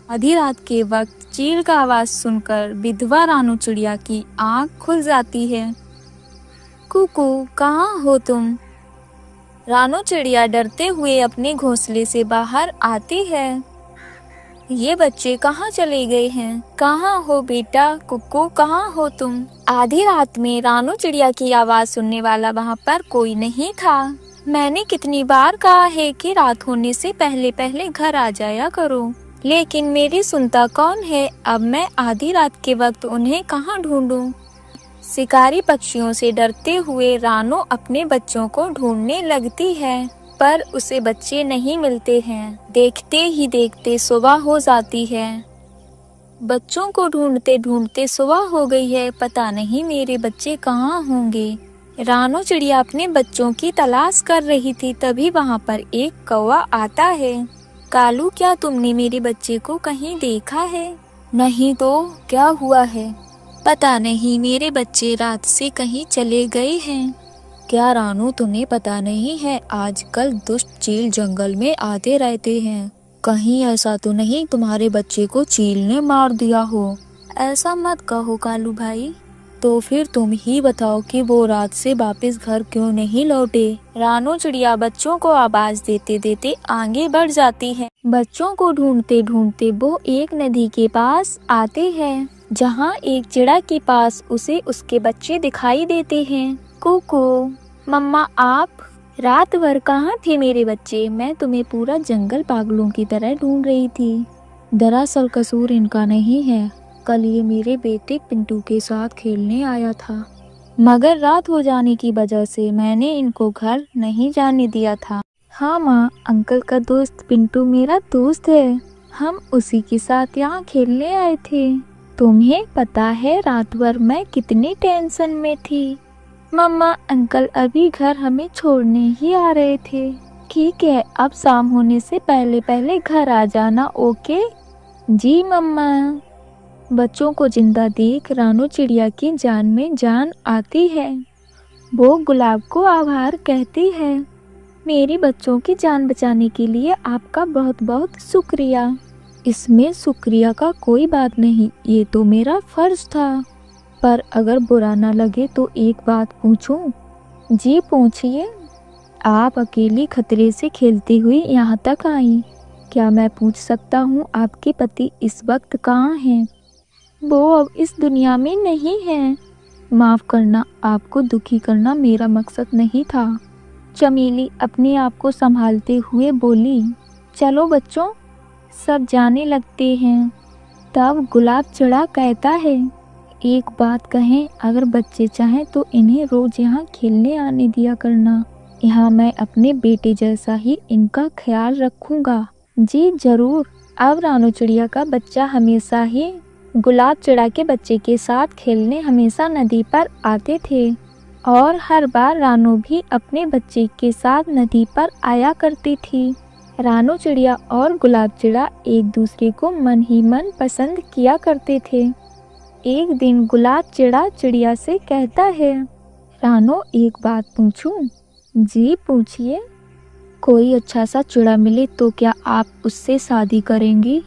आधी रात के वक्त चील का आवाज सुनकर विधवा रानू चिड़िया की आंख खुल जाती है। कुकू, कहाँ हो तुम? रानू चिड़िया डरते हुए अपने घोंसले से बाहर आती है। ये बच्चे कहाँ चले गए हैं? कहाँ हो बेटा? कुकू, कहाँ हो तुम? आधी रात में रानू चिड़िया की आवाज सुनने वाला वहाँ पर कोई नहीं था। मैंने कितनी बार कहा है कि रात होने से पहले पहले घर आ जाया करो, लेकिन मेरी सुनता कौन है। अब मैं आधी रात के वक्त उन्हें कहाँ ढूंढूं? शिकारी पक्षियों से डरते हुए रानू अपने बच्चों को ढूंढने लगती है, पर उसे बच्चे नहीं मिलते हैं। देखते ही देखते सुबह हो जाती है। बच्चों को ढूंढते ढूंढते सुबह हो गई है। पता नहीं मेरे बच्चे कहाँ होंगे। रानू चिड़िया अपने बच्चों की तलाश कर रही थी, तभी वहाँ पर एक कौवा आता है। कालू, क्या तुमने मेरे बच्चे को कहीं देखा है? नहीं तो क्या हुआ है? पता नहीं, मेरे बच्चे रात से कहीं चले गए हैं। क्या रानू, तुम्हें पता नहीं है आजकल दुष्ट चील जंगल में आते रहते हैं। कहीं ऐसा तो नहीं तुम्हारे बच्चे को चील ने मार दिया हो? ऐसा मत कहो कालू भाई। तो फिर तुम ही बताओ कि वो रात से वापस घर क्यों नहीं लौटे? रानू चिड़िया बच्चों को आवाज देते देते आगे बढ़ जाती है। बच्चों को ढूंढते ढूंढते वो एक नदी के पास आते हैं, जहाँ एक चिड़ा के पास उसे उसके बच्चे दिखाई देते हैं। कुकू, मम्मा, आप रात भर कहाँ थे मेरे बच्चे? मैं तुम्हें पूरा जंगल पागलों की तरह ढूंढ रही थी। दरअसल कसूर इनका नहीं है। कल ये मेरे बेटे पिंटू के साथ खेलने आया था, मगर रात हो जाने की वजह से मैंने इनको घर नहीं जाने दिया था। हाँ माँ, अंकल का दोस्त पिंटू मेरा दोस्त है। हम उसी के साथ यहाँ खेलने आए थे। तुम्हें पता है रात भर मैं कितनी टेंशन में थी। मम्मा, अंकल अभी घर हमें छोड़ने ही आ रहे थे। ठीक है, अब शाम होने से पहले पहले घर आ जाना, ओके? जी मम्मा। बच्चों को जिंदा देख रानू चिड़िया की जान में जान आती है। वो गुलाब को आभार कहती है। मेरी बच्चों की जान बचाने के लिए आपका बहुत बहुत शुक्रिया। इसमें शुक्रिया का कोई बात नहीं, ये तो मेरा फर्ज था। पर अगर बुरा ना लगे तो एक बात पूछूं? जी पूछिए। आप अकेली खतरे से खेलती हुई यहाँ तक आई। क्या मैं पूछ सकता हूँ आपके पति इस वक्त कहाँ हैं? वो अब इस दुनिया में नहीं है। माफ़ करना, आपको दुखी करना मेरा मकसद नहीं था। चमेली अपने आप को संभालते हुए बोली। चलो बच्चों, सब जाने लगते हैं। तब गुलाब चिड़ा कहता है, एक बात कहें, अगर बच्चे चाहें तो इन्हें रोज यहाँ खेलने आने दिया करना। यहाँ मैं अपने बेटे जैसा ही इनका ख्याल रखूँगा। जी जरूर। अब रानू चिड़िया का बच्चा हमेशा ही गुलाब चिड़ा के बच्चे के साथ खेलने हमेशा नदी पर आते थे, और हर बार रानू भी अपने बच्चे के साथ नदी पर आया करती थी। रानू चिड़िया और गुलाब चिड़ा एक दूसरे को मन ही मन पसंद किया करते थे। एक दिन गुलाब चिड़ा चिड़िया से कहता है, रानू एक बात पूछूं? जी पूछिए। कोई अच्छा सा चिड़ा मिले तो क्या आप उससे शादी करेंगी?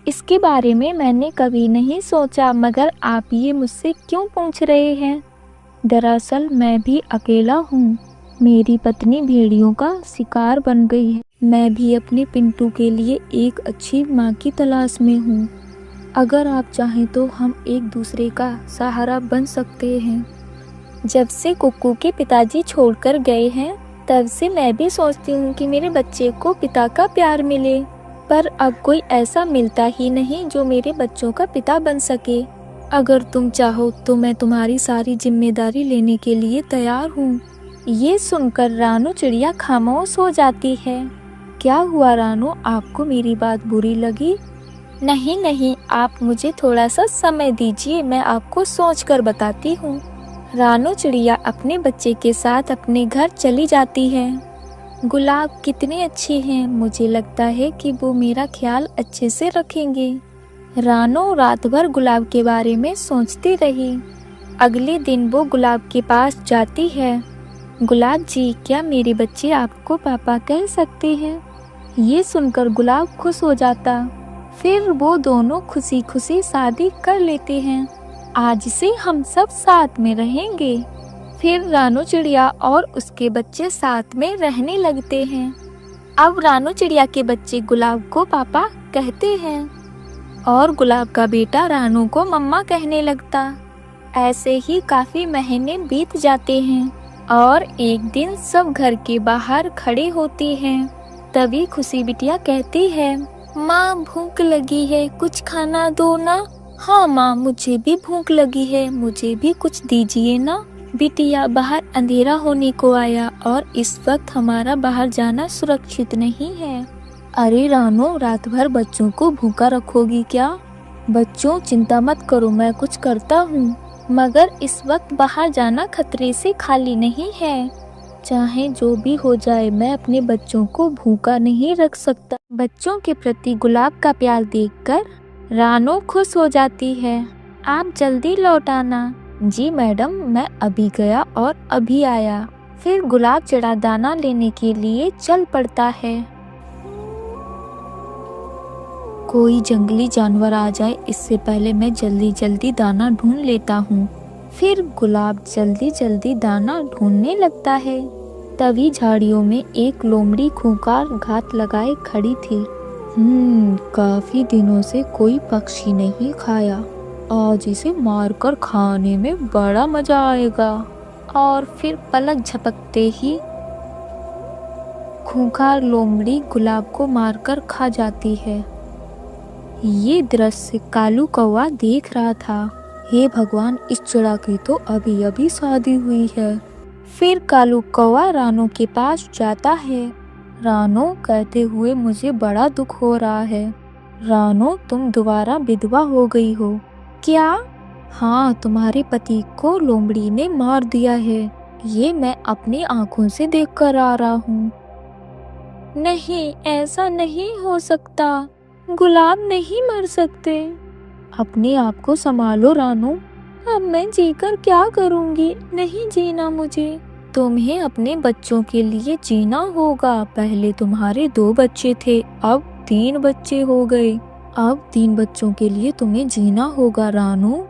इसके बारे में मैंने कभी नहीं सोचा, मगर आप ये मुझसे क्यों पूछ रहे हैं? दरअसल मैं भी अकेला हूँ। मेरी पत्नी भेड़ियों का शिकार बन गई है। मैं भी अपने पिंटू के लिए एक अच्छी माँ की तलाश में हूँ। अगर आप चाहें तो हम एक दूसरे का सहारा बन सकते हैं। जब से कुक्कू के पिताजी छोड़कर गए हैं, तब से मैं भी सोचती हूँ कि मेरे बच्चे को पिता का प्यार मिले, पर अब कोई ऐसा मिलता ही नहीं जो मेरे बच्चों का पिता बन सके। अगर तुम चाहो तो मैं तुम्हारी सारी जिम्मेदारी लेने के लिए तैयार हूँ। ये सुनकर रानू चिड़िया खामोश हो जाती है। क्या हुआ रानू, आपको मेरी बात बुरी लगी? नहीं नहीं, आप मुझे थोड़ा सा समय दीजिए, मैं आपको सोचकर बताती हूँ। रानू चिड़िया अपने बच्चे के साथ अपने घर चली जाती है। गुलाब कितने अच्छे हैं, मुझे लगता है कि वो मेरा ख्याल अच्छे से रखेंगे। रानू रात भर गुलाब के बारे में सोचती रही। अगले दिन वो गुलाब के पास जाती है। गुलाब जी, क्या मेरे बच्चे आपको पापा कह सकते हैं? ये सुनकर गुलाब खुश हो जाता। फिर वो दोनों खुशी खुशी शादी कर लेते हैं। आज से हम सब साथ में रहेंगे। फिर रानू चिड़िया और उसके बच्चे साथ में रहने लगते हैं। अब रानू चिड़िया के बच्चे गुलाब को पापा कहते हैं और गुलाब का बेटा रानू को मम्मा कहने लगता। ऐसे ही काफी महीने बीत जाते हैं और एक दिन सब घर के बाहर खड़े होते हैं। तभी खुशी बिटिया कहती है, माँ भूख लगी है, कुछ खाना दो ना। हाँ माँ, मुझे भी भूख लगी है, मुझे भी कुछ दीजिए ना। बिटिया, बाहर अंधेरा होने को आया और इस वक्त हमारा बाहर जाना सुरक्षित नहीं है। अरे रानू, रात भर बच्चों को भूखा रखोगी क्या? बच्चों चिंता मत करो, मैं कुछ करता हूँ, मगर इस वक्त बाहर जाना खतरे से खाली नहीं है। चाहे जो भी हो जाए, मैं अपने बच्चों को भूखा नहीं रख सकता। बच्चों के प्रति गुलाब का प्यार देखकर रानू खुश हो जाती है। आप जल्दी लौट आना। जी मैडम, मैं अभी गया और अभी आया। फिर गुलाब चिड़ा दाना लेने के लिए चल पड़ता है। कोई जंगली जानवर आ जाए, इससे पहले मैं जल्दी जल्दी दाना ढूंढ लेता हूँ। फिर गुलाब जल्दी जल्दी दाना ढूंढने लगता है। तभी झाड़ियों में एक लोमड़ी खूंखार घात लगाए खड़ी थी। काफी दिनों से कोई पक्षी नहीं खाया, आज इसे मारकर खाने में बड़ा मजा आएगा। और फिर पलक झपकते ही खूंखार लोमड़ी गुलाब को मारकर खा जाती है। ये दृश्य कालू कौवा देख रहा था। हे भगवान, इस चिड़ा की तो अभी अभी शादी हुई है। फिर कालू कौवा रानू के पास जाता है। रानू कहते हुए, मुझे बड़ा दुख हो रहा है। रानू, तुम दोबारा विधवा हो गई हो क्या? हाँ, तुम्हारे पति को लोमड़ी ने मार दिया है। ये मैं अपनी आंखों से देख कर आ रहा हूँ। नहीं, ऐसा नहीं हो सकता। गुलाब नहीं मर सकते। अपने आप को संभालो रानू। अब मैं जीकर क्या करूँगी? नहीं जीना मुझे। तुम्हें अपने बच्चों के लिए जीना होगा। पहले तुम्हारे 2 बच्चे थे, अब 3 बच्चे हो गए। अब 3 बच्चों के लिए तुम्हें जीना होगा रानू।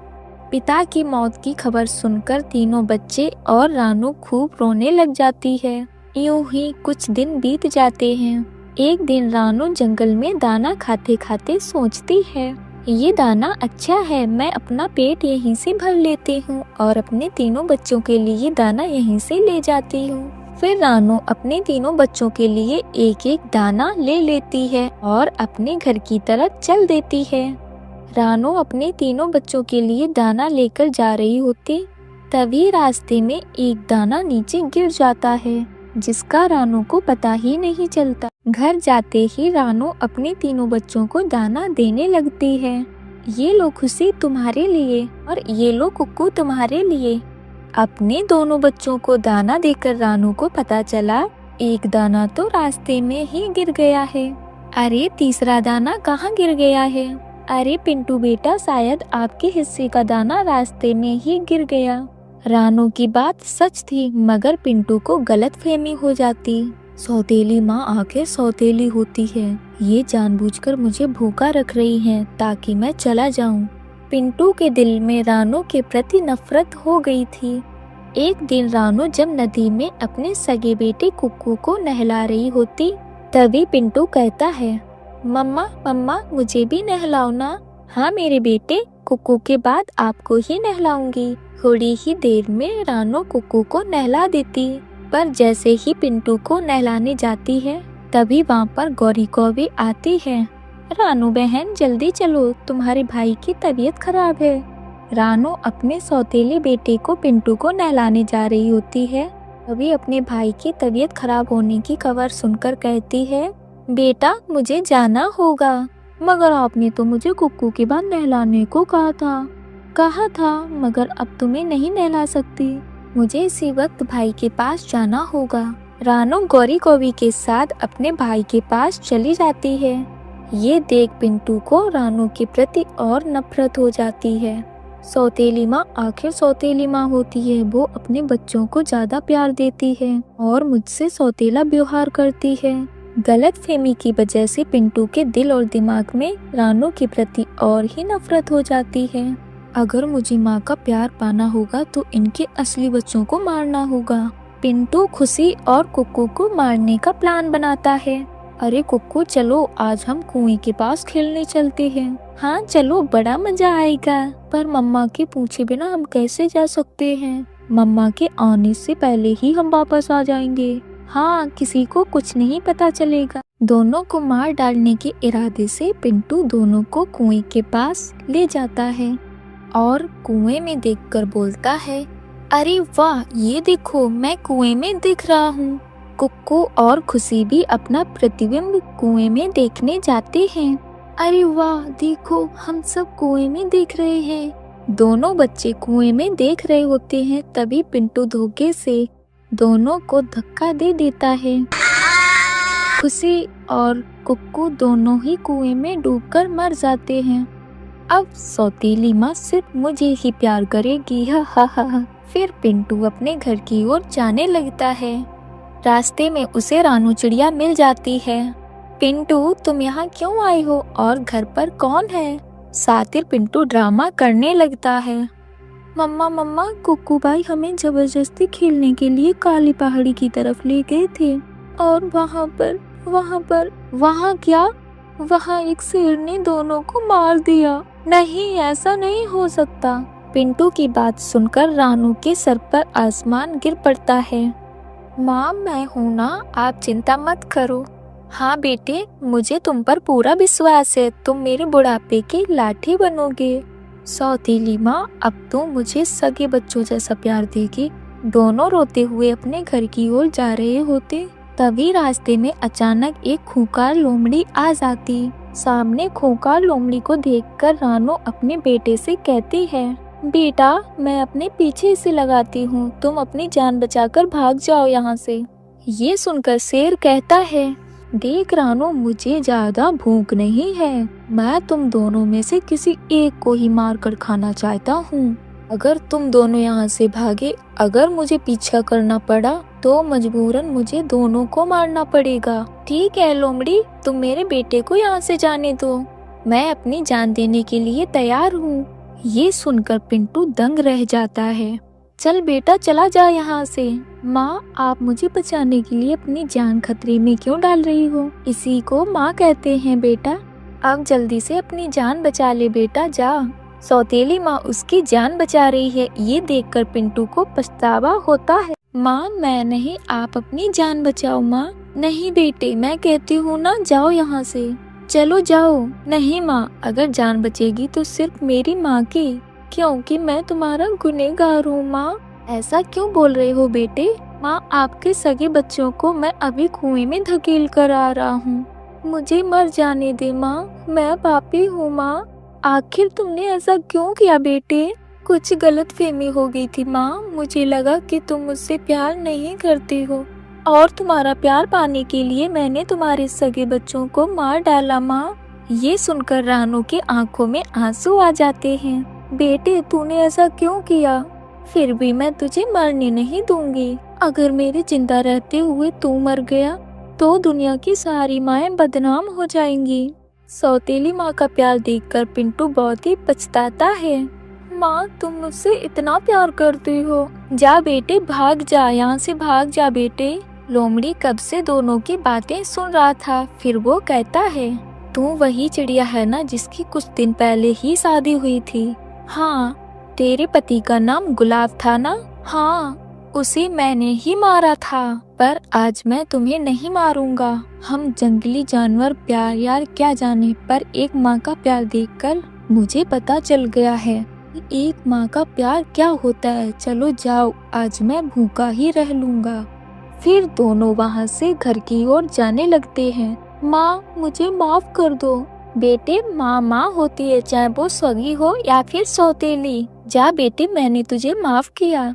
पिता की मौत की खबर सुनकर तीनों बच्चे और रानू खूब रोने लग जाती है। यूं ही कुछ दिन बीत जाते हैं। एक दिन रानू जंगल में दाना खाते खाते सोचती है, ये दाना अच्छा है, मैं अपना पेट यहीं से भर लेती हूँ और अपने तीनों बच्चों के लिए दाना यहीं से ले जाती हूँ। फिर रानू अपने तीनों बच्चों के लिए एक एक दाना ले लेती है और अपने घर की तरफ चल देती है। रानू अपने तीनों बच्चों के लिए दाना लेकर जा रही होती, तभी रास्ते में एक दाना नीचे गिर जाता है, जिसका रानू को पता ही नहीं चलता। घर जाते ही रानू अपने तीनों बच्चों को दाना देने लगती है। ये लो खुशी तुम्हारे लिए और ये लो कुक्कू तुम्हारे लिए। अपने दोनों बच्चों को दाना देकर रानू को पता चला एक दाना तो रास्ते में ही गिर गया है। अरे, तीसरा दाना कहाँ गिर गया है? अरे पिंटू बेटा, शायद आपके हिस्से का दाना रास्ते में ही गिर गया। रानू की बात सच थी, मगर पिंटू को गलतफहमी हो जाती। सौतेली माँ आखिर सौतेली होती है। ये जानबूझकर मुझे भूखा रख रही हैं ताकि मैं चला जाऊं। पिंटू के दिल में रानू के प्रति नफरत हो गई थी। एक दिन रानू जब नदी में अपने सगे बेटे कुक्कू को नहला रही होती, तभी पिंटू कहता है, मम्मा मम्मा, मुझे भी नहलाओ ना। हाँ मेरे बेटे, कुक्कू के बाद आपको ही नहलाऊंगी। थोड़ी ही देर में रानू कुक्कू को नहला देती, पर जैसे ही पिंटू को नहलाने जाती है, तभी वहाँ पर गौरी कौवी आती है। रानू बहन, जल्दी चलो, तुम्हारे भाई की तबीयत खराब है। रानू अपने सौतेले बेटे को पिंटू को नहलाने जा रही होती है, तभी अपने भाई की तबीयत खराब होने की खबर सुनकर कहती है, बेटा मुझे जाना होगा। मगर आपने तो मुझे कुक्कू के बाद नहलाने को कहा था, मगर अब तुम्हें नहीं नहला सकती। मुझे इसी वक्त भाई के पास जाना होगा। रानू गौरी कौवी के साथ अपने भाई के पास चली जाती है। ये देख पिंटू को रानू के प्रति और नफरत हो जाती है। सौतेली माँ आखिर सौतेली माँ होती है, वो अपने बच्चों को ज्यादा प्यार देती है और मुझसे सौतेला व्यवहार करती है। गलतफहमी की वजह से पिंटू के दिल और दिमाग में रानू के प्रति और ही नफरत हो जाती है। अगर मुझे माँ का प्यार पाना होगा तो इनके असली बच्चों को मारना होगा। पिंटू खुशी और कुक्कू को मारने का प्लान बनाता है। अरे कुक्कू चलो, आज हम कुएं के पास खेलने चलते हैं। हाँ चलो, बड़ा मजा आएगा। पर मम्मा के पूछे बिना हम कैसे जा सकते हैं? मम्मा के आने से पहले ही हम वापस आ जाएंगे। हाँ, किसी को कुछ नहीं पता चलेगा। दोनों को मार डालने के इरादे से पिंटू दोनों को कुएं के पास ले जाता है और कुएं में देखकर बोलता है, अरे वाह, ये देखो मैं कुएं में दिख रहा हूँ। कुक्कू और खुशी भी अपना प्रतिबिंब कुएं में देखने जाते हैं। अरे वाह, देखो हम सब कुएं में देख रहे हैं। दोनों बच्चे कुएं में देख रहे होते हैं, तभी पिंटू धोखे से दोनों को धक्का दे देता है। खुशी और कुक्कू दोनों ही कुएं में डूबकर मर जाते हैं। अब सौतेली माँ सिर्फ मुझे ही प्यार करेगी, हा हा हा। फिर पिंटू अपने घर की ओर जाने लगता है। रास्ते में उसे रानू चिड़िया मिल जाती है। पिंटू, तुम यहाँ क्यों आए हो और घर पर कौन है? सातिर पिंटू ड्रामा करने लगता है। मम्मा मम्मा, कुक्कू भाई हमें जबरदस्ती खेलने के लिए काली पहाड़ी की तरफ ले गए थे और वहाँ क्या? वहाँ एक शेर ने दोनों को मार दिया। नहीं, ऐसा नहीं हो सकता। पिंटू की बात सुनकर रानू के सर पर आसमान गिर पड़ता है। माँ, मैं हूँ ना, आप चिंता मत करो। हाँ बेटे, मुझे तुम पर पूरा विश्वास है। तुम मेरे बुढ़ापे की लाठी बनोगे। सौतेली माँ, अब तो मुझे सगे बच्चों जैसा प्यार देगी। दोनों रोते हुए अपने घर की ओर जा रहे होते, तभी रास्ते में अचानक एक खूंखार लोमड़ी आ जाती। सामने खूंखार लोमड़ी को देखकर रानू अपने बेटे से कहती है, बेटा, मैं अपने पीछे से लगाती हूँ, तुम अपनी जान बचाकर भाग जाओ यहाँ से। ये सुनकर शेर कहता है, देख रानू, मुझे ज्यादा भूख नहीं है। मैं तुम दोनों में से किसी एक को ही मार कर खाना चाहता हूँ। अगर तुम दोनों यहाँ से भागे, अगर मुझे पीछा करना पड़ा तो मजबूरन मुझे दोनों को मारना पड़ेगा। ठीक है लोमड़ी, तुम मेरे बेटे को यहाँ से जाने दो। मैं अपनी जान देने के लिए तैयार हूँ। ये सुनकर पिंटू दंग रह जाता है। चल बेटा, चला जा यहाँ से। माँ, आप मुझे बचाने के लिए अपनी जान खतरे में क्यों डाल रही हो? इसी को माँ कहते हैं बेटा। अब जल्दी से अपनी जान बचा ले बेटा, जा। सौतेली माँ उसकी जान बचा रही है। ये देखकर पिंटू को पछतावा होता है। माँ, मैं नहीं, आप अपनी जान बचाओ। माँ, नहीं बेटे, मैं कहती हूँ ना, जाओ यहाँ से। चलो जाओ। नहीं माँ, अगर जान बचेगी तो सिर्फ मेरी माँ की, क्योंकि मैं तुम्हारा गुनहगार हूँ। माँ, ऐसा क्यों बोल रहे हो बेटे? माँ, आपके सगे बच्चों को मैं अभी कुएं में धकेल कर आ रहा हूँ। मुझे मर जाने दे माँ, मैं पापी हूँ। माँ, आखिर तुमने ऐसा क्यों किया बेटे? कुछ गलतफहमी हो गई थी माँ, मुझे लगा कि तुम मुझसे प्यार नहीं करती हो और तुम्हारा प्यार पाने के लिए मैंने तुम्हारे सगे बच्चों को मार डाला। माँ, ये सुनकर रानू के आंखों में आंसू आ जाते हैं। बेटे, तूने ऐसा क्यों किया? फिर भी मैं तुझे मरने नहीं दूंगी। अगर मेरे जिंदा रहते हुए तू मर गया तो दुनिया की सारी माएं बदनाम हो जाएंगी। सौतेली माँ का प्यार देखकर पिंटू बहुत ही पछताता है। माँ, तुम मुझसे इतना प्यार करती हो। जा बेटे, भाग जा, यहाँ से भाग जा बेटे। लोमड़ी कब से दोनों की बातें सुन रहा था। फिर वो कहता है, तू वही चिड़िया है ना जिसकी कुछ दिन पहले ही शादी हुई थी? हाँ। तेरे पति का नाम गुलाब था ना? हाँ, उसे मैंने ही मारा था। पर आज मैं तुम्हें नहीं मारूंगा। हम जंगली जानवर प्यार यार क्या जाने, पर एक माँ का प्यार देखकर मुझे पता चल गया है एक माँ का प्यार क्या होता है। चलो जाओ, आज मैं भूखा ही रह लूंगा। फिर दोनों वहाँ से घर की ओर जाने लगते हैं। माँ, मुझे माफ कर दो। बेटे, माँ माँ होती है, चाहे वो सगी हो या फिर सौतेली। जा बेटे, मैंने तुझे माफ किया।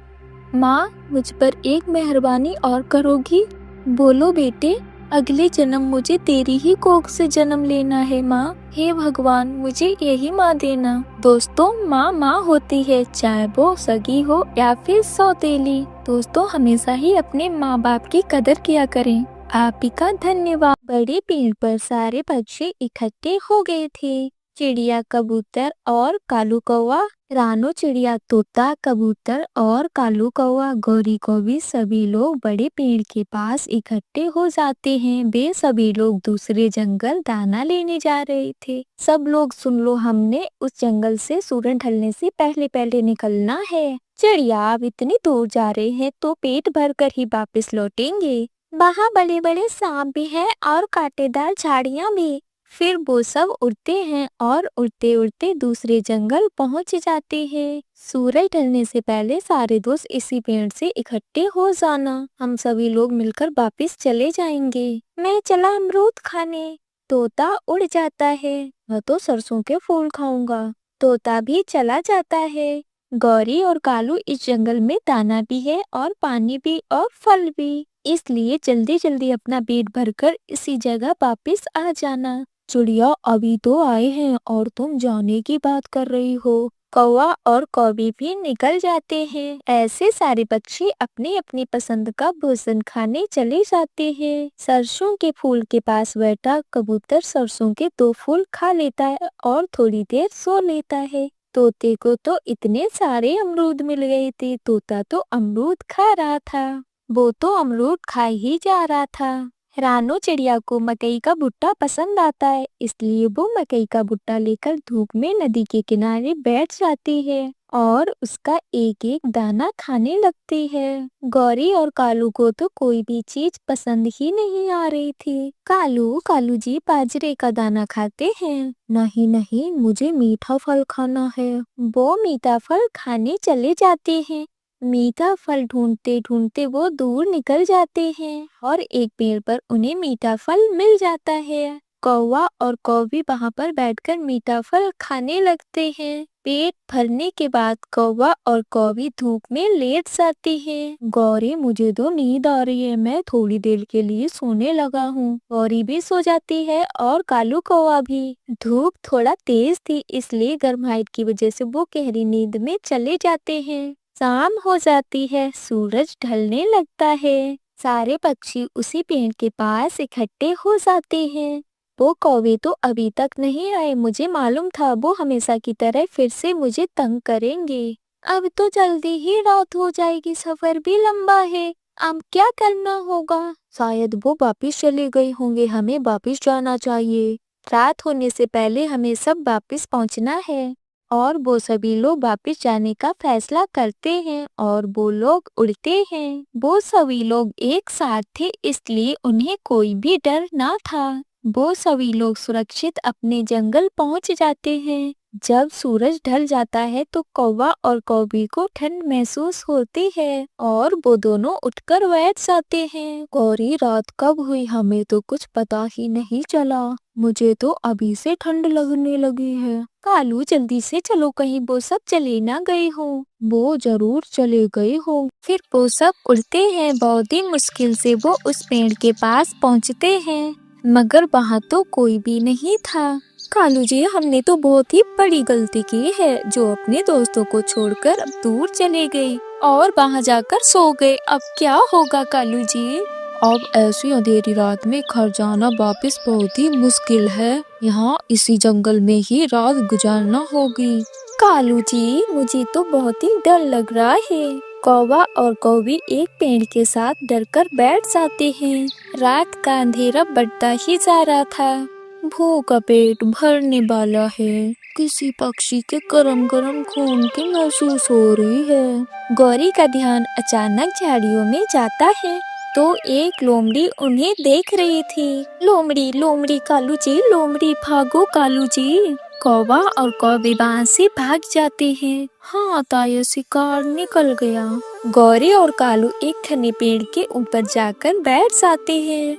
माँ, मुझ पर एक मेहरबानी और करोगी? बोलो बेटे। अगले जन्म मुझे तेरी ही कोख से जन्म लेना है माँ। हे भगवान, मुझे यही माँ देना। दोस्तों, माँ माँ होती है, चाहे वो सगी हो या फिर सौतेली। दोस्तों, हमेशा ही अपने माँ बाप की कदर किया करें। आप ही का धन्यवाद। बड़े पेड़ पर सारे पक्षी इकट्ठे हो गए थे। चिड़िया, कबूतर और कालू कौवा, रानू चिड़िया, तोता, कबूतर और कालू कौवा, गौरी कौवी, सभी लोग बड़े पेड़ के पास इकट्ठे हो जाते हैं। वे सभी लोग दूसरे जंगल दाना लेने जा रहे थे। सब लोग सुन लो, हमने उस जंगल से सूरज ढलने से पहले पहले निकलना है। चिड़िया, आप इतनी दूर जा रहे हैं तो पेट भर कर ही वापस लौटेंगे। वहाँ बड़े बड़े सांप भी हैं और कांटेदार झाड़ियाँ भी। फिर वो सब उड़ते हैं और उड़ते उड़ते दूसरे जंगल पहुंच जाते हैं। सूरज ढलने से पहले सारे दोस्त इसी पेड़ से इकट्ठे हो जाना। हम सभी लोग मिलकर वापस चले जाएंगे। मैं चला अमरूद खाने। तोता उड़ जाता है। मैं तो सरसों के फूल खाऊंगा। तोता भी चला जाता है। गौरी और कालू, इस जंगल में दाना भी है और पानी भी और फल भी, इसलिए जल्दी जल्दी अपना पेट भरकर इसी जगह वापस आ जाना। चिड़िया, अभी तो आए हैं और तुम जाने की बात कर रही हो। कौवा और कौवी भी निकल जाते हैं। ऐसे सारे पक्षी अपनी अपनी पसंद का भोजन खाने चले जाते हैं। सरसों के फूल के पास बैठा कबूतर सरसों के 2 फूल खा लेता है और थोड़ी देर सो लेता है। तोते को तो इतने सारे अमरूद मिल गए थे। तोता तो अमरूद खा रहा था। वो तो अमरूद खा ही जा रहा था। रानू चिड़िया को मकई का भुट्टा पसंद आता है, इसलिए वो मकई का भुट्टा लेकर धूप में नदी के किनारे बैठ जाती है और उसका एक एक दाना खाने लगती है। गौरी और कालू को तो कोई भी चीज पसंद ही नहीं आ रही थी। कालू, कालू जी बाजरे का दाना खाते हैं? नहीं नहीं, मुझे मीठा फल खाना है। वो मीठा फल खाने चले जाते हैं। मीठा फल ढूंढते ढूंढते वो दूर निकल जाते हैं और एक पेड़ पर उन्हें मीठा फल मिल जाता है। कौवा और कौवी वहां पर बैठकर मीठा फल खाने लगते हैं। पेट भरने के बाद कौवा और कौवी धूप में लेट जाते हैं। गौरी, मुझे तो नींद आ रही है, मैं थोड़ी देर के लिए सोने लगा हूँ। गौरी भी सो जाती है और कालू कौवा भी। धूप थोड़ा तेज थी, इसलिए गर्माहट की वजह से वो गहरी नींद में चले जाते हैं। शाम हो जाती है, सूरज ढलने लगता है। सारे पक्षी उसी पेड़ के पास इकट्ठे हो जाते हैं। वो कौवे तो अभी तक नहीं आए। मुझे मालूम था वो हमेशा की तरह फिर से मुझे तंग करेंगे। अब तो जल्दी ही रात हो जाएगी, सफर भी लंबा है। अब क्या करना होगा? शायद वो वापिस चले गए होंगे, हमें वापिस जाना चाहिए। रात होने से पहले हमें सब वापिस पहुंचना है। और वो सभी लोग वापिस जाने का फैसला करते हैं और वो लोग उड़ते हैं। वो सभी लोग एक साथ थे, इसलिए उन्हें कोई भी डर ना था। वो सभी लोग सुरक्षित अपने जंगल पहुंच जाते हैं। जब सूरज ढल जाता है तो कौवा और कौवी को ठंड महसूस होती है और वो दोनों उठकर बैठ जाते हैं। गौरी, रात कब हुई, हमें तो कुछ पता ही नहीं चला। मुझे तो अभी से ठंड लगने लगी है। कालू, जल्दी से चलो, कहीं वो सब चले ना गए हो। वो जरूर चले गए हो। फिर वो सब उड़ते हैं। बहुत ही मुश्किल से वो उस पेड़ के पास पहुंचते हैं, मगर वहाँ तो कोई भी नहीं था। कालू जी, हमने तो बहुत ही बड़ी गलती की है, जो अपने दोस्तों को छोड़कर अब दूर चले गए और वहाँ जाकर सो गए। अब क्या होगा कालू जी? अब ऐसी अंधेरी रात में घर जाना वापस बहुत ही मुश्किल है। यहाँ इसी जंगल में ही रात गुजारना होगी। कालू जी, मुझे तो बहुत ही डर लग रहा है। कौवा और कौवी एक पेड़ के साथ डरकर बैठ जाते हैं। रात का अंधेरा बढ़ता ही जा रहा था। भूख का पेट भरने वाला है। किसी पक्षी के गरम गरम खून की महसूस हो रही है। गौरी का ध्यान अचानक झाड़ियों में जाता है तो एक लोमड़ी उन्हें देख रही थी। लोमड़ी, लोमड़ी, कालू जी, लोमड़ी, भागो कालू जी। कौवा और कौवी वहाँ से भाग जाते हैं। हाँ ताया, शिकार निकल गया। गौरी और कालू एक घने पेड़ के ऊपर जाकर बैठ जाते हैं।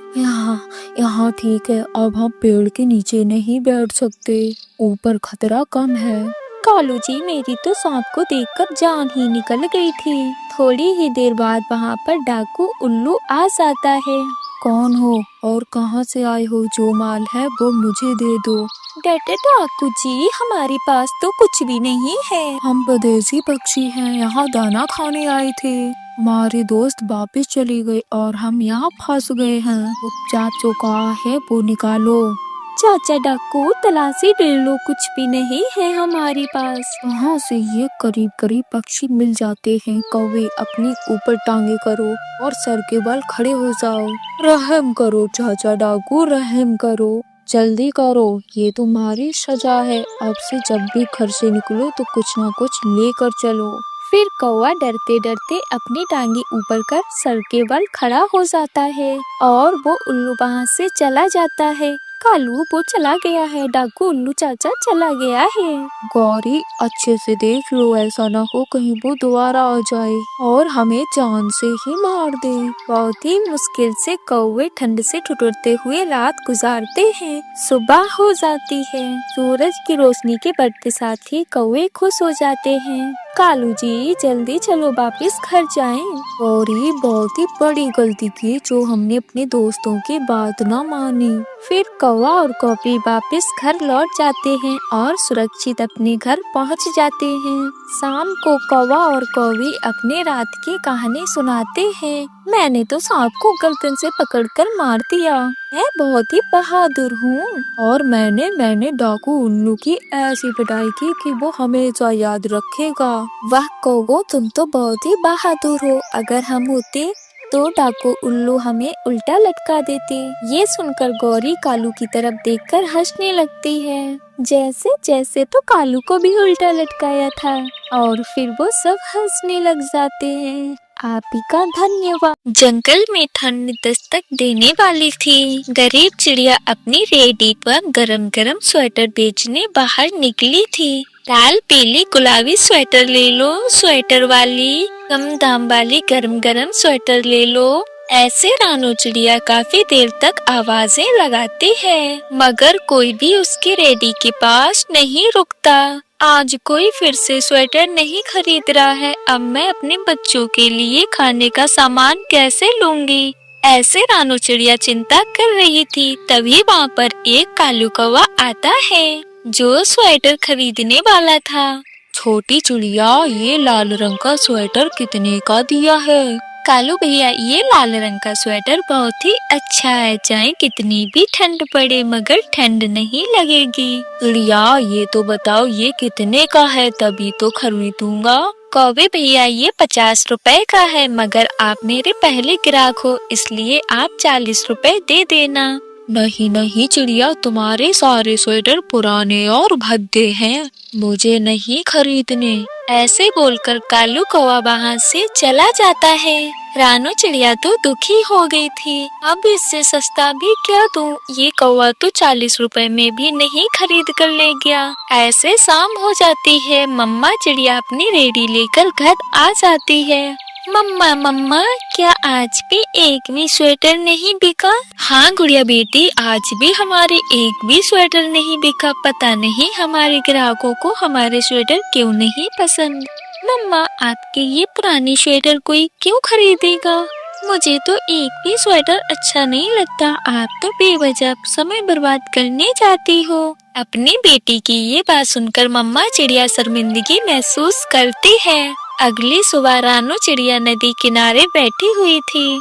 यहाँ ठीक है, अब हम पेड़ के नीचे नहीं बैठ सकते, ऊपर खतरा कम है। कालू जी, मेरी तो सांप को देखकर जान ही निकल गई थी। थोड़ी ही देर बाद वहाँ पर डाकू उल्लू आ जाता है। कौन हो और कहाँ से आए हो? जो माल है वो मुझे दे दो। डटे डाकू जी, हमारे पास तो कुछ भी नहीं है। हम विदेशी पक्षी हैं, यहाँ दाना खाने आए थे। हमारे दोस्त वापस चली गई और हम यहाँ फंस गए हैं। वो चाचू का है वो निकालो। चाचा डाकू तलाशी ले लो, कुछ भी नहीं है हमारे पास। वहाँ से ये करीब करीब पक्षी मिल जाते हैं। कौवे अपनी ऊपर टांगे करो और सर के बल खड़े हो जाओ। रहम करो चाचा डाकू, रहम करो, जल्दी करो, ये तुम्हारी सजा है। अब से जब भी घर से निकलो तो कुछ ना कुछ लेकर चलो। फिर कौवा डरते डरते अपनी टांगी ऊपर कर सर के बल खड़ा हो जाता है और वो उल्लू वहाँ से चला जाता है। कालू वो चला गया है, डाकू उल्लू चाचा चला गया है। गौरी अच्छे से देख लो, ऐसा ना हो कहीं वो दोबारा आ जाए और हमें जान से ही मार दे। बहुत ही मुश्किल से कौवे ठंड से ठिठुरते हुए रात गुजारते हैं। सुबह हो जाती है। सूरज की रोशनी के बढ़ते साथ ही कौवे खुश हो जाते हैं। कालू जी जल्दी चलो वापिस घर जाएं। गौरी बहुत ही बड़ी गलती की जो हमने अपने दोस्तों की बात ना मानी। फिर कौवा और कौवी वापिस घर लौट जाते हैं और सुरक्षित अपने घर पहुंच जाते हैं। शाम को कौवा और कौवी अपने रात की कहानी सुनाते हैं। मैंने तो सांप को गर्दन से पकड़कर मार दिया, मैं बहुत ही बहादुर हूँ। और मैंने डाकू उल्लू की ऐसी पिटाई की कि वो हमेशा याद रखेगा। वाह कौवो, तुम तो बहुत ही बहादुर हो। अगर हम होते तो डाकू उल्लू हमें उल्टा लटका देते। ये सुनकर गौरी कालू की तरफ देखकर हंसने लगती है। जैसे जैसे तो कालू को भी उल्टा लटकाया था और फिर वो सब हंसने लग जाते हैं। आप ही का धन्यवाद। जंगल में ठंड दस्तक देने वाली थी। गरीब चिड़िया अपनी रेडी पर गरम गरम स्वेटर बेचने बाहर निकली थी। लाल पीली गुलाबी स्वेटर ले लो, स्वेटर वाली, कम दाम वाली गरम गरम स्वेटर ले लो। ऐसे रानू चिड़िया काफी देर तक आवाजें लगाती है मगर कोई भी उसकी रेडी के पास नहीं रुकता। आज कोई फिर से स्वेटर नहीं खरीद रहा है। अब मैं अपने बच्चों के लिए खाने का सामान कैसे लूंगी? ऐसे रानू चिड़िया चिंता कर रही थी। तभी वहाँ पर एक कालू कौवा आता है जो स्वेटर खरीदने वाला था। छोटी चिड़िया, ये लाल रंग का स्वेटर कितने का दिया है? कालू भैया, ये लाल रंग का स्वेटर बहुत ही अच्छा है, चाहे कितनी भी ठंड पड़े मगर ठंड नहीं लगेगी। चिड़िया, ये तो बताओ ये कितने का है, तभी तो खरीदूंगा। कौवे भैया, ये 50 रुपए का है मगर आप मेरे पहले ग्राहक हो इसलिए आप 40 रुपए दे देना। नहीं नहीं चिड़िया, तुम्हारे सारे स्वेटर पुराने और भद्दे हैं, मुझे नहीं खरीदने। ऐसे बोलकर कालू कौवा वहाँ से चला जाता है। रानू चिड़िया तो दुखी हो गई थी। अब इससे सस्ता भी क्या दूं? ये कौवा तो 40 रुपए में भी नहीं खरीद कर ले गया। ऐसे शाम हो जाती है। मम्मा चिड़िया अपनी रेडी लेकर घर आ जाती है। मम्मा मम्मा, क्या आज भी एक भी स्वेटर नहीं बिका? हाँ गुड़िया बेटी, आज भी हमारे एक भी स्वेटर नहीं बिका। पता नहीं हमारे ग्राहकों को हमारे स्वेटर क्यों नहीं पसंद। मम्मा, आपके ये पुरानी स्वेटर कोई क्यों खरीदेगा? मुझे तो एक भी स्वेटर अच्छा नहीं लगता। आप तो बेवजह समय बर्बाद करने जाती हो। अपनी बेटी की ये बात सुनकर मम्मा चिड़िया शर्मिंदगी महसूस करती है। अगली सुबह रानू चिड़िया नदी किनारे बैठी हुई थी।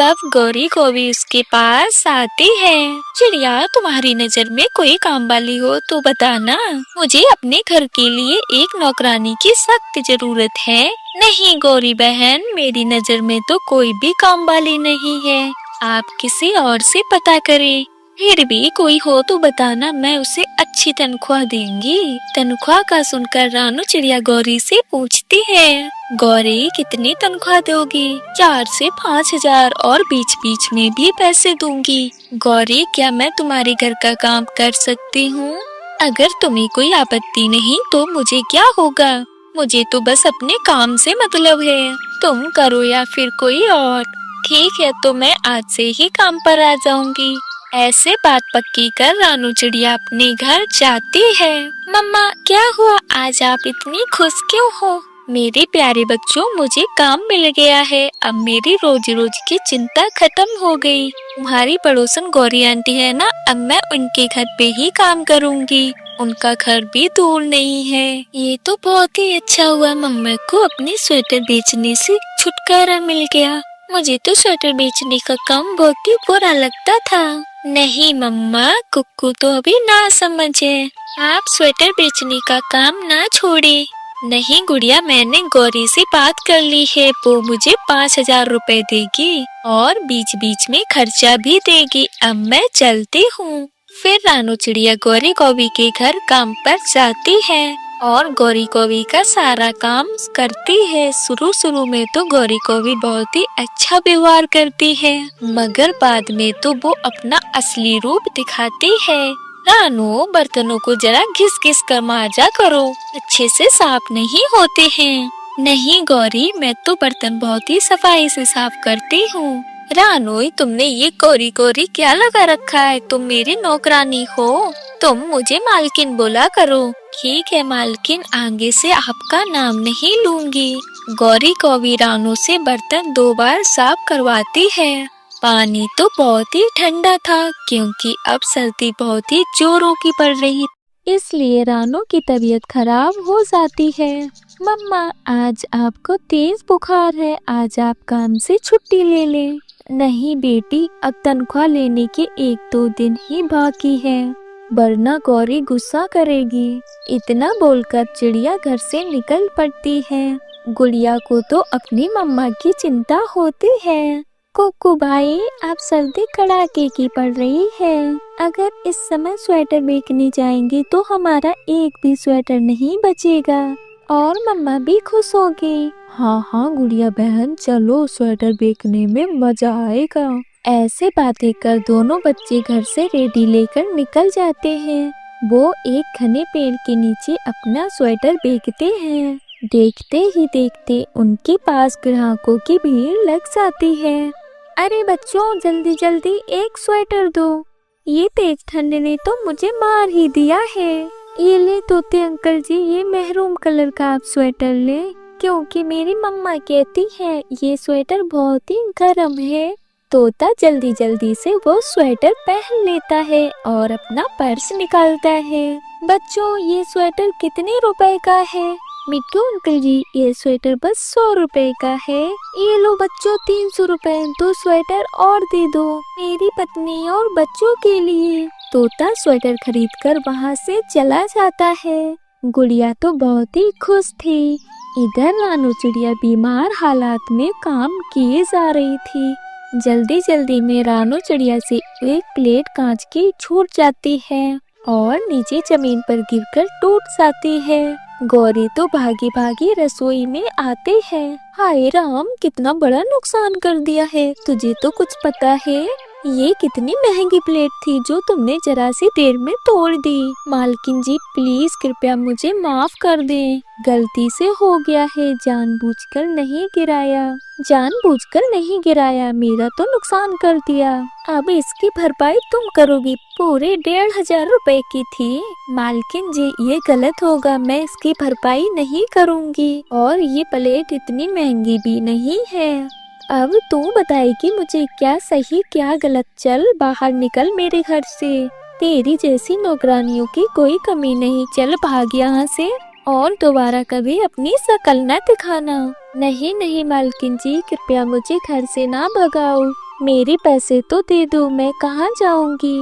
तब गौरी को भी उसके पास आती है। चिड़िया, तुम्हारी नजर में कोई काम वाली हो तो बताना, मुझे अपने घर के लिए एक नौकरानी की सख्त जरूरत है। नहीं गौरी बहन, मेरी नजर में तो कोई भी काम वाली नहीं है, आप किसी और से पता करें। फिर भी कोई हो तो बताना, मैं उसे अच्छी तनख्वाह देंगी। तनख्वाह का सुनकर रानू चिड़िया गौरी से पूछती है, गौरी कितनी तनख्वाह दोगी? 4 से 5 हजार और बीच बीच में भी पैसे दूंगी। गौरी, क्या मैं तुम्हारे घर का काम कर सकती हूँ? अगर तुम्हें कोई आपत्ति नहीं तो मुझे क्या होगा, मुझे तो बस अपने काम से मतलब है, तुम करो या फिर कोई और। ठीक है, तो मैं आज से ही काम पर आ जाऊंगी। ऐसे बात पक्की कर रानू चिड़िया अपने घर जाती है। मम्मा, क्या हुआ, आज आप इतनी खुश क्यों हो? मेरे प्यारे बच्चों, मुझे काम मिल गया है। अब मेरी रोजी रोजी की चिंता खत्म हो गई। तुम्हारी पड़ोसन गौरी आंटी है ना, अब मैं उनके घर पे ही काम करूंगी। उनका घर भी दूर नहीं है। ये तो बहुत ही अच्छा हुआ, मम्मा को अपने स्वेटर बेचने से छुटकारा मिल गया। मुझे तो स्वेटर बेचने का काम बहुत ही बुरा लगता था। नहीं मम्मा, कुक्कू तो अभी ना समझे, आप स्वेटर बेचने का काम ना छोड़े। नहीं गुड़िया, मैंने गौरी से बात कर ली है, वो मुझे 5,000 रुपए देगी और बीच बीच में खर्चा भी देगी। अब मैं चलती हूँ। फिर रानू चिड़िया गौरी कौवी के घर काम पर जाती है और गौरी कौवी का सारा काम करती है। शुरू में तो गौरी कौवी बहुत ही अच्छा व्यवहार करती है, मगर बाद में तो वो अपना असली रूप दिखाती है। रानू, बर्तनों को जरा घिस घिस कर मांजा करो, अच्छे से साफ नहीं होते हैं। नहीं गौरी, मैं तो बर्तन बहुत ही सफाई से साफ करती हूँ। रानू, तुमने ये कोरी कोरी क्या लगा रखा है? तुम मेरी नौकरानी हो, तुम मुझे मालकिन बोला करो। ठीक है मालकिन, आगे से आपका नाम नहीं लूंगी। गौरी कौवी रानू से बर्तन 2 बार साफ करवाती है। पानी तो बहुत ही ठंडा था, क्योंकि अब सर्दी बहुत ही जोरों की पड़ रही, इसलिए रानू की तबीयत खराब हो जाती है। मम्मा, आज आपको तेज बुखार है, आज आप काम से छुट्टी ले लें। नहीं बेटी, अब तनख्वाह लेने के 1-2 दिन ही बाकी है, वरना गौरी गुस्सा करेगी। इतना बोलकर चिड़िया घर से निकल पड़ती है। गुड़िया को तो अपनी मम्मा की चिंता होती है। कुक्कू भाई, आप सर्दी कड़ाके की पड़ रही है, अगर इस समय स्वेटर बेचने जाएंगे तो हमारा एक भी स्वेटर नहीं बचेगा और मम्मा भी खुश होगी। हाँ हाँ गुड़िया बहन, चलो, स्वेटर बेचने में मजा आएगा। ऐसे बातें कर दोनों बच्चे घर से रेडी लेकर निकल जाते हैं। वो एक घने पेड़ के नीचे अपना स्वेटर बेचते हैं। देखते ही देखते उनके पास ग्राहकों की भीड़ लग जाती है। अरे बच्चों, जल्दी जल्दी एक स्वेटर दो, ये तेज ठंड ने तो मुझे मार ही दिया है। ये ले तोते अंकल जी, ये मेहरून कलर का आप स्वेटर ले, क्योंकि मेरी मम्मा कहती है ये स्वेटर बहुत ही गर्म है। तोता जल्दी जल्दी से वो स्वेटर पहन लेता है और अपना पर्स निकालता है। बच्चों, ये स्वेटर कितने रुपए का है? मिट्टू अंकल जी, ये स्वेटर बस 100 रुपए का है। ये लो बच्चों, 300 रुपए, 2 स्वेटर और दे दो मेरी पत्नी और बच्चों के लिए। तोता स्वेटर खरीदकर वहाँ से चला जाता है। गुड़िया तो बहुत ही खुश थी। इधर रानू चिड़िया बीमार हालात में काम किए जा रही थी। जल्दी जल्दी में रानू चिड़िया से एक प्लेट कांच की छूट जाती है और नीचे जमीन पर गिरकर टूट जाती है। गौरी तो भागी भागी रसोई में आते हैं। हाय राम, कितना बड़ा नुकसान कर दिया है, तुझे तो कुछ पता है? ये कितनी महंगी प्लेट थी जो तुमने जरा सी देर में तोड़ दी। मालकिन जी, प्लीज कृपया मुझे माफ कर दें, गलती से हो गया है, जानबूझकर नहीं गिराया, मेरा तो नुकसान कर दिया। अब इसकी भरपाई तुम करोगी, पूरे 1,500 रुपए की थी। मालकिन जी, ये गलत होगा, मैं इसकी भरपाई नहीं करूँगी और ये प्लेट इतनी महंगी भी नहीं है। अब तू बताएगी मुझे क्या सही क्या गलत। चल बाहर निकल मेरे घर से, तेरी जैसी नौकरानियों की कोई कमी नहीं। चल भाग यहाँ से और दोबारा कभी अपनी शकल न दिखाना। नहीं नहीं मालकिन जी, कृपया मुझे घर से ना भगाओ, मेरे पैसे तो दे दो, मैं कहाँ जाऊँगी।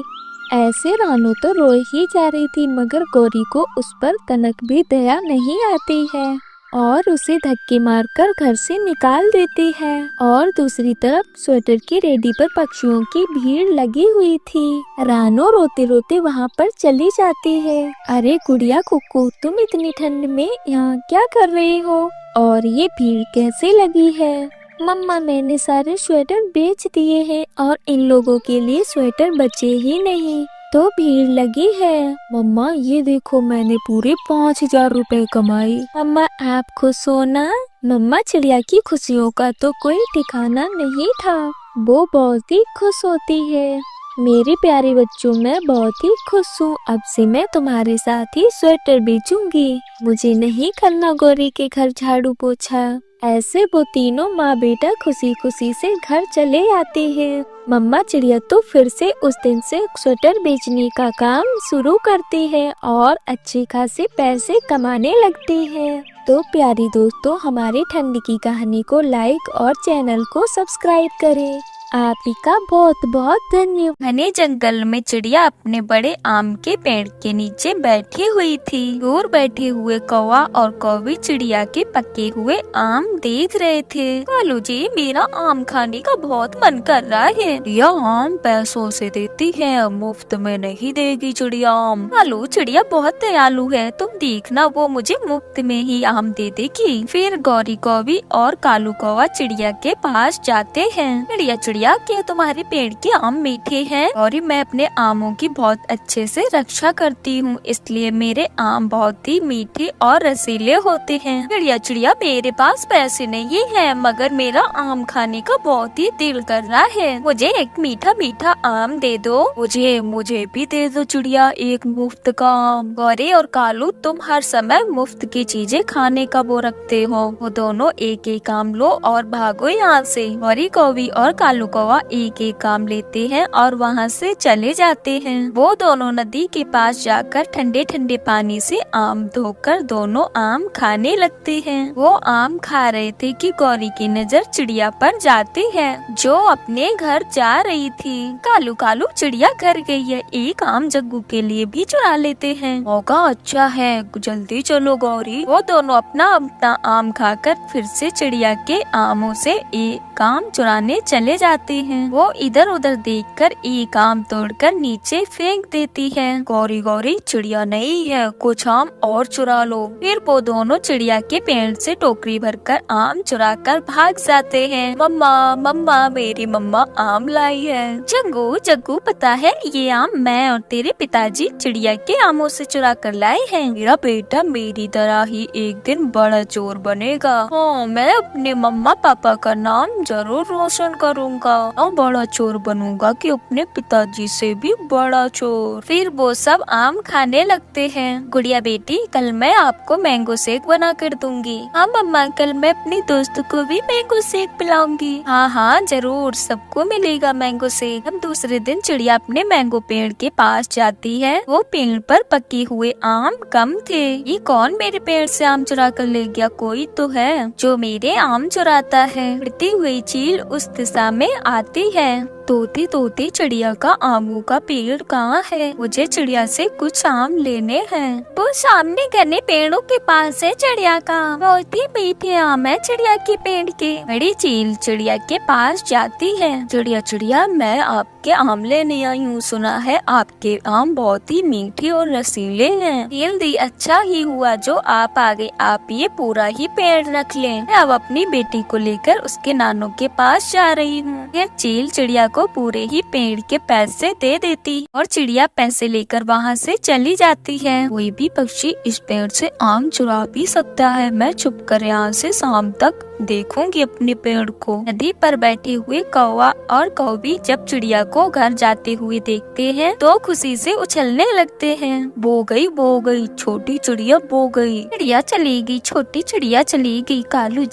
ऐसे रानू तो रो ही जा रही थी, मगर गौरी को उस पर तनक भी दया नहीं आती है और उसे धक्के मारकर घर से निकाल देती है। और दूसरी तरफ स्वेटर की रेडी पर पक्षियों की भीड़ लगी हुई थी। रानू रोते रोते वहाँ पर चली जाती है। अरे गुड़िया कुक्कू, तुम इतनी ठंड में यहाँ क्या कर रही हो और ये भीड़ कैसे लगी है? मम्मा, मैंने सारे स्वेटर बेच दिए हैं और इन लोगों के लिए स्वेटर बचे ही नहीं, तो भीड़ लगी है। मम्मा, ये देखो, मैंने पूरे 5,000 रुपए कमाए। मम्मा, आप खुश हो ना? मम्मा चिड़िया की खुशियों का तो कोई ठिकाना नहीं था, वो बहुत ही खुश होती है। मेरे प्यारे बच्चों, मैं बहुत ही खुश हूँ, अब से मैं तुम्हारे साथ ही स्वेटर बेचूंगी, मुझे नहीं करना गौरी के घर झाड़ू पोछा। ऐसे वो तीनों माँ बेटा खुशी खुशी से घर चले आते हैं। मम्मा चिड़िया तो फिर से उस दिन से स्वेटर बेचने का काम शुरू करती है और अच्छे खासे पैसे कमाने लगती है। तो प्यारी दोस्तों, हमारी ठंडी की कहानी को लाइक और चैनल को सब्सक्राइब करें। आप ही का बहुत बहुत धन्यवाद। घने जंगल में चिड़िया अपने बड़े आम के पेड़ के नीचे बैठी हुई थी। दूर बैठे हुए कौवा और कौवी चिड़िया के पके हुए आम देख रहे थे। कालू जी, मेरा आम खाने का बहुत मन कर रहा है। यह आम पैसों से देती है, मुफ्त में नहीं देगी चिड़िया आम। कालू, चिड़िया बहुत दयालु है, तुम देखना वो मुझे मुफ्त में ही आम दे देगी। फिर गौरी कौवी और कालू कौवा चिड़िया के पास जाते हैं। चिड़िया, क्या तुम्हारे पेड़ के आम मीठे हैं? और मैं अपने आमों की बहुत अच्छे से रक्षा करती हूँ, इसलिए मेरे आम बहुत ही मीठे और रसीले होते हैं। चिड़िया, मेरे पास पैसे नहीं है, मगर मेरा आम खाने का बहुत ही दिल कर रहा है। मुझे एक मीठा मीठा आम दे दो। मुझे भी दे दो चिड़िया, एक मुफ्त का आम। गौरी और कालू, तुम हर समय मुफ्त की चीजें खाने का वो रखते हो। वो दोनों एक एक आम लो और भागो यहाँ से। गौरी कौवी और कालू कौवा एक एक आम लेते हैं और वहाँ से चले जाते हैं। वो दोनों नदी के पास जाकर ठंडे ठंडे पानी से आम धोकर दोनों आम खाने लगते हैं। वो आम खा रहे थे कि गौरी की नजर चिड़िया पर जाती है, जो अपने घर जा रही थी। कालू, चिड़िया घर गई है, एक आम जग्गू के लिए भी चुरा लेते हैं। मौका अच्छा है, जल्दी चलो गौरी। वो दोनों अपना अपना आम खाकर फिर से चिड़िया के आमों से एक आम चुराने चले जाते हैं। वो इधर उधर देखकर एक आम तोड़कर नीचे फेंक देती है। गौरी, चिड़िया नहीं है, कुछ आम और चुरा लो। फिर वो दोनों चिड़िया के पेड़ से टोकरी भरकर आम चुराकर भाग जाते हैं। मम्मा, मेरी मम्मा आम लाई है। जग्गू, पता है ये आम मैं और तेरे पिताजी चिड़िया के आमों से चुरा कर लाए हैं। मेरा बेटा मेरी तरह ही एक दिन बड़ा चोर बनेगा। हाँ, मैं अपने मम्मा पापा का नाम जरूर रोशन करूँगा और बड़ा चोर बनूंगा कि अपने पिताजी से भी बड़ा चोर। फिर वो सब आम खाने लगते हैं। गुड़िया बेटी, कल मैं आपको मैंगो शेक बना कर दूंगी। हाँ मम्मा, कल मैं अपनी दोस्त को भी मैंगो शेक पिलाऊंगी। हाँ, जरूर, सबको मिलेगा मैंगो शेक। अब दूसरे दिन चिड़िया अपने मैंगो पेड़ के पास जाती है। वो पेड़ पर पके हुए आम कम थे। ये कौन मेरे पेड़ से आम चुरा कर ले गया? कोई तो है जो मेरे आम चुराता है। उड़ती हुई चील उस दिशा में आती है। तोती चिड़िया का आमों का पेड़ कहाँ है? मुझे चिड़िया से कुछ आम लेने हैं। वो सामने घने पेड़ों के पास है चिड़िया का। बहुत ही मीठे आम है चिड़िया के पेड़ के। बड़ी चील चिड़िया के पास जाती है। चिड़िया, मैं आपके आम लेने आई हूँ। सुना है आपके आम बहुत ही मीठे और रसीले हैं। चील दी, अच्छा ही हुआ जो आप आ गए। आप ये पूरा ही पेड़ रख लें। मैं अब अपनी बेटी को लेकर उसके नानों के पास जा रही हूँ। फिर चील चिड़िया को पूरे ही पेड़ के पैसे दे देती और चिड़िया पैसे लेकर वहाँ से चली जाती है। कोई भी पक्षी इस पेड़ से आम चुरा भी सकता है। मैं छुप कर यहाँ से शाम तक देखूंगी अपने पेड़ को। नदी पर बैठे हुए कौवा और कौवी जब चिड़िया को घर जाते हुए देखते हैं तो खुशी से उछलने लगते हैं। बो गई, छोटी चिड़िया बो गई। चिड़िया चली गई, छोटी चिड़िया चली गई। कालू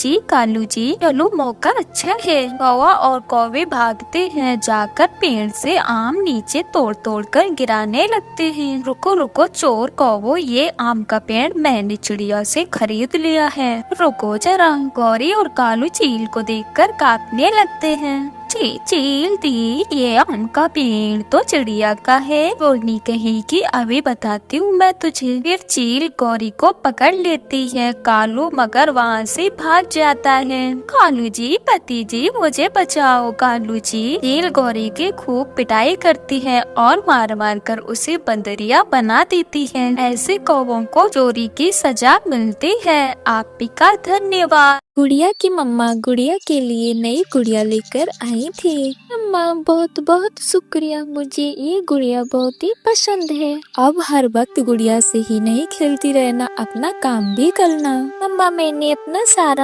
जी, चलो मौका अच्छा है। कौवा और कौवे भागते हैं, जाकर पेड़ से आम नीचे तोड़ कर गिराने लगते हैं। रुको चोर कौवो, ये आम का पेड़ मैंने चिड़िया से खरीद लिया है। रुको जरा। गौरी और कालू चील को देखकर कांपने लगते हैं। चील दी, ये आम का पेड़ तो चिड़िया का है। बोलनी कहीं कि अभी बताती हूँ मैं तुझे। फिर चील गौरी को पकड़ लेती है। कालू मगर वहाँ से भाग जाता है। कालू जी, पति जी, मुझे बचाओ। कालू जी। चील गौरी की खूब पिटाई करती है और मार कर उसे बंदरिया बना देती है। ऐसे कौवों को चोरी की सजा मिलती है। आपका धन्यवाद। गुड़िया की मम्मा गुड़िया के लिए नई गुड़िया लेकर आई थी। मम्मा बहुत बहुत शुक्रिया, मुझे ये गुड़िया बहुत ही पसंद है। अब हर वक्त गुड़िया से ही नहीं खेलती रहना, अपना काम भी करना। मम्मा, मैंने अपना सारा